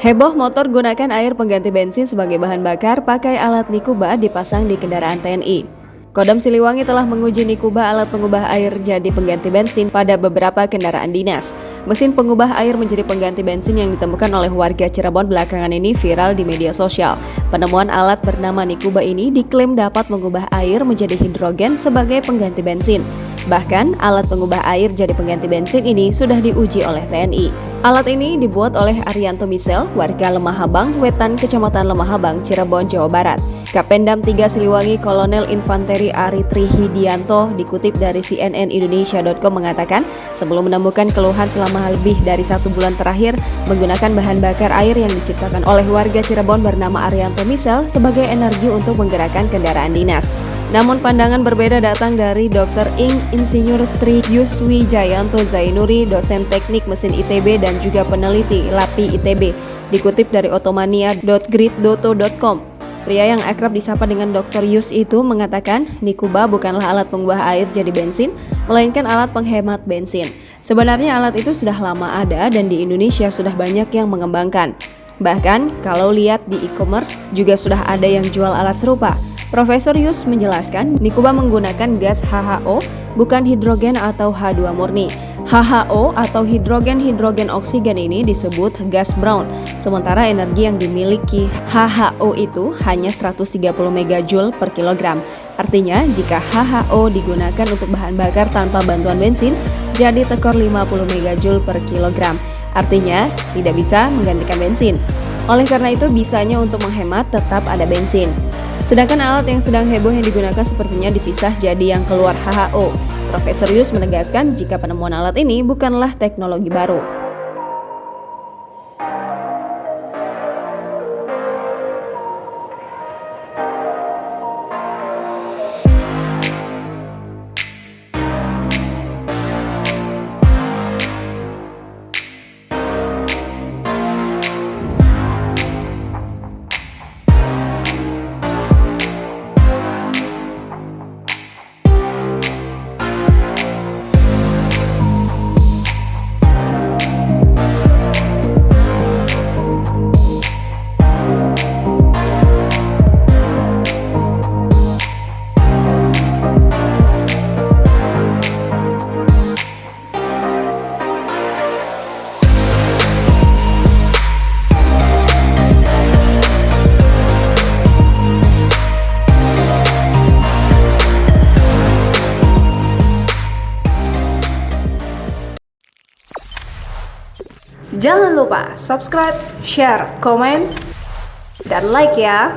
Heboh motor gunakan air pengganti bensin sebagai bahan bakar pakai alat Nikuba dipasang di kendaraan TNI. Kodam Siliwangi telah menguji Nikuba alat pengubah air jadi pengganti bensin pada beberapa kendaraan dinas. Mesin pengubah air menjadi pengganti bensin yang ditemukan oleh warga Cirebon belakangan ini viral di media sosial. Penemuan alat bernama Nikuba ini diklaim dapat mengubah air menjadi hidrogen sebagai pengganti bensin. Bahkan, alat pengubah air jadi pengganti bensin ini sudah diuji oleh TNI. Alat ini dibuat oleh Arianto Misel, warga Lemahabang, Wetan, Kecamatan Lemahabang, Cirebon, Jawa Barat. Kapendam 3 Siliwangi Kolonel Infanteri Ari Trihidianto dikutip dari cnnindonesia.com mengatakan, sebelum menemukan keluhan selama lebih dari 1 bulan terakhir menggunakan bahan bakar air yang diciptakan oleh warga Cirebon bernama Arianto Misel sebagai energi untuk menggerakkan kendaraan dinas. Namun pandangan berbeda datang dari Dr. Ing Insinyur Tri Yuswi Jayanto Zainuri, dosen teknik mesin ITB dan juga peneliti LAPI ITB, dikutip dari otomania.griddoto.com. Pria yang akrab disapa dengan Dr. Yus itu mengatakan, Nikuba bukanlah alat pengubah air jadi bensin, melainkan alat penghemat bensin. Sebenarnya alat itu sudah lama ada dan di Indonesia sudah banyak yang mengembangkan. Bahkan, kalau lihat di e-commerce juga sudah ada yang jual alat serupa. Profesor Yus menjelaskan, Nikuba menggunakan gas HHO, bukan hidrogen atau H2 murni. HHO atau hidrogen oksigen ini disebut gas brown, sementara energi yang dimiliki HHO itu hanya 130 megajoule per kilogram. Artinya, jika HHO digunakan untuk bahan bakar tanpa bantuan bensin, jadi tekor 50 megajoule per kilogram. Artinya, tidak bisa menggantikan bensin. Oleh karena itu, bisanya untuk menghemat tetap ada bensin. Sedangkan alat yang sedang heboh yang digunakan sepertinya dipisah jadi yang keluar HHO. Profesor Yus menegaskan jika penemuan alat ini bukanlah teknologi baru. Jangan lupa subscribe, share, komen, dan like ya.